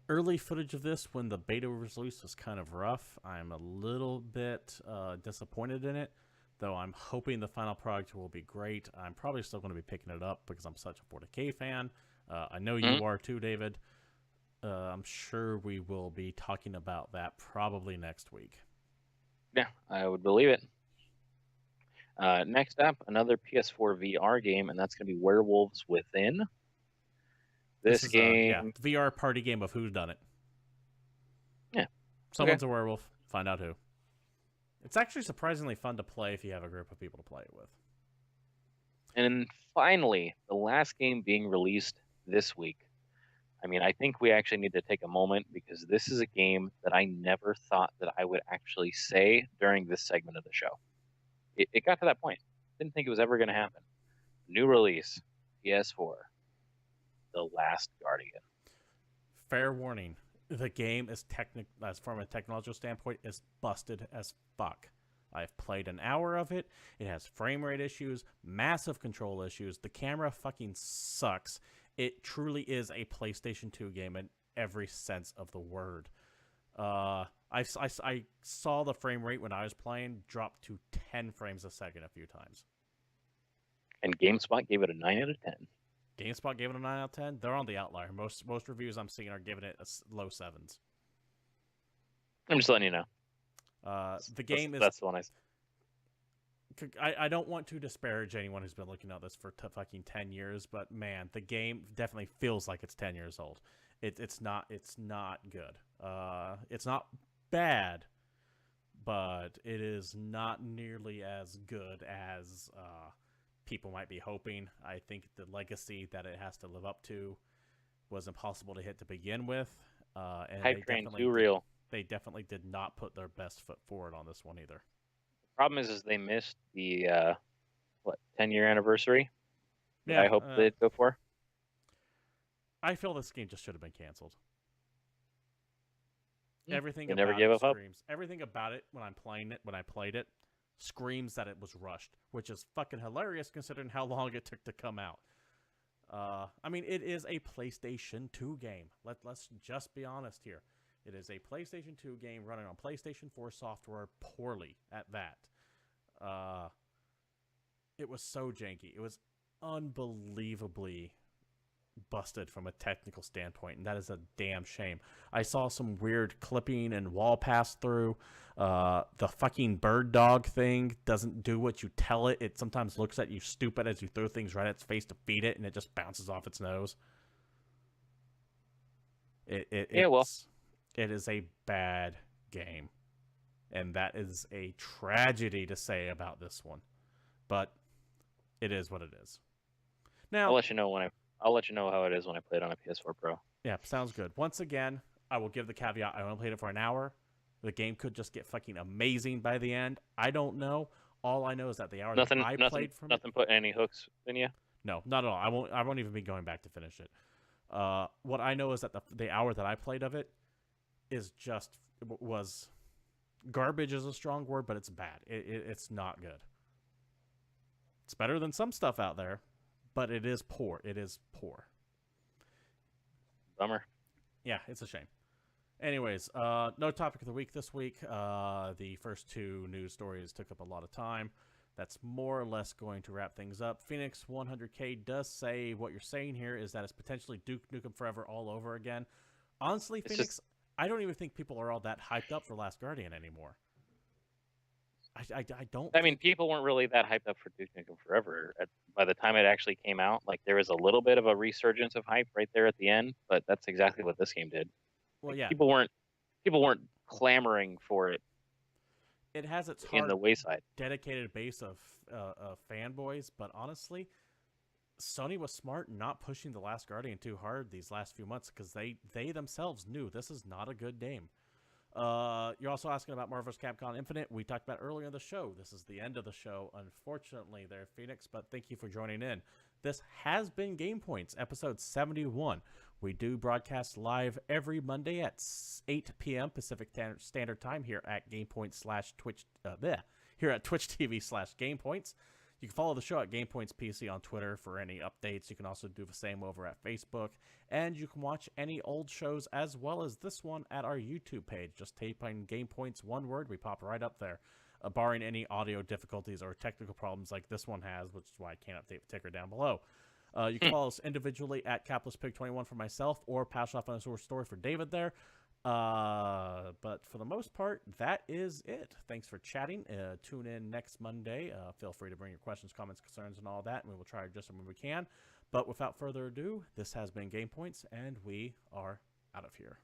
Early footage of this, when the beta was released, was kind of rough. I'm a little bit disappointed in it, though I'm hoping the final product will be great. I'm probably still going to be picking it up because I'm such a 40k fan. I know you are too, David. I'm sure we will be talking about that probably next week. Yeah, I would believe it. Next up, another PS4 VR game, and that's going to be Werewolves Within. This game... VR party game of who's done it. Yeah. Someone's a werewolf. Find out who. It's actually surprisingly fun to play if you have a group of people to play it with. And finally, the last game being released this week. I mean, I think we actually need to take a moment because this is a game that I never thought that I would actually say during this segment of the show. It got to that point. Didn't think it was ever going to happen. New release, PS4, The Last Guardian. Fair warning. The game is from a technological standpoint, is busted as fuck. I've played an hour of it. It has frame rate issues, massive control issues. The camera fucking sucks. It truly is a PlayStation 2 game in every sense of the word. I saw the frame rate when I was playing drop to 10 frames a second a few times. And GameSpot gave it a 9 out of 10. GameSpot gave it a 9 out of 10. They're on the outlier. Most reviews I'm seeing are giving it low 7s. I'm just letting you know. The game that's the one I don't want to disparage anyone who's been looking at this for fucking 10 years, but man, the game definitely feels like it's 10 years old. It's not good. It's not bad, but it is not nearly as good as people might be hoping. I think the legacy that it has to live up to was impossible to hit to begin with. And Hype train too real. They definitely did not put their best foot forward on this one either. Problem is they missed the 10-year anniversary. Yeah, I hope they'd go for. I feel this game just should have been canceled. Everything They never about gave it up. screams. Everything about it when I played it, screams that it was rushed, which is fucking hilarious considering how long it took to come out. I mean, it is a PlayStation 2 game. Let's just be honest here. It is a PlayStation 2 game running on PlayStation 4 software poorly at that. It was so janky. It was unbelievably busted from a technical standpoint, and that is a damn shame. I saw some weird clipping and wall pass through. The fucking bird dog thing doesn't do what you tell it. It sometimes looks at you stupid as you throw things right at its face to feed it, and it just bounces off its nose. It is a bad game, and that is a tragedy to say about this one, but it is what it is. Now, I'll let you know how it is when I play it on a PS4 Pro. Yeah, sounds good. Once again, I will give the caveat: I only played it for an hour. The game could just get fucking amazing by the end. I don't know. All I know is that the hour that I played from nothing put any hooks in you. No, not at all. I won't even be going back to finish it. What I know is that the hour that I played of it was garbage is a strong word, but it's bad. It's not good. It's better than some stuff out there, but it is poor. It is poor. Bummer. Yeah, it's a shame. Anyways, no topic of the week this week. The first two news stories took up a lot of time. That's more or less going to wrap things up. Phoenix 100K does say what you're saying here is that it's potentially Duke Nukem Forever all over again. Honestly, Phoenix, I don't even think people are all that hyped up for Last Guardian anymore. I don't. I mean, people weren't really that hyped up for Duke Nukem Forever. By the time it actually came out, like there was a little bit of a resurgence of hype right there at the end, but that's exactly what this game did. Well, like, yeah, people weren't clamoring for it. It has its in the wayside dedicated base of fanboys, but honestly, Sony was smart not pushing The Last Guardian too hard these last few months because they themselves knew this is not a good game. You're also asking about Marvel vs. Capcom Infinite. We talked about earlier in the show. This is the end of the show, unfortunately, there, Phoenix, but thank you for joining in. This has been Game Points, episode 71. We do broadcast live every Monday at 8 p.m. Pacific Standard Time here at GamePoints/Twitch. Here at Twitch TV/GamePoints. You can follow the show at GamePoints PC on Twitter for any updates. You can also do the same over at Facebook. And you can watch any old shows as well as this one at our YouTube page. Just type in GamePoints, one word. We pop right up there. Barring any audio difficulties or technical problems like this one has, which is why I can't update the ticker down below. You can follow us individually at CapitalistPig21 for myself or Pashoff_story for David there. But for the most part, that is it. Thanks for chatting. Tune in next Monday. Feel free to bring your questions, comments, concerns, and all that, and we will try to adjust them when we can. But without further ado, this has been Game Points, and we are out of here.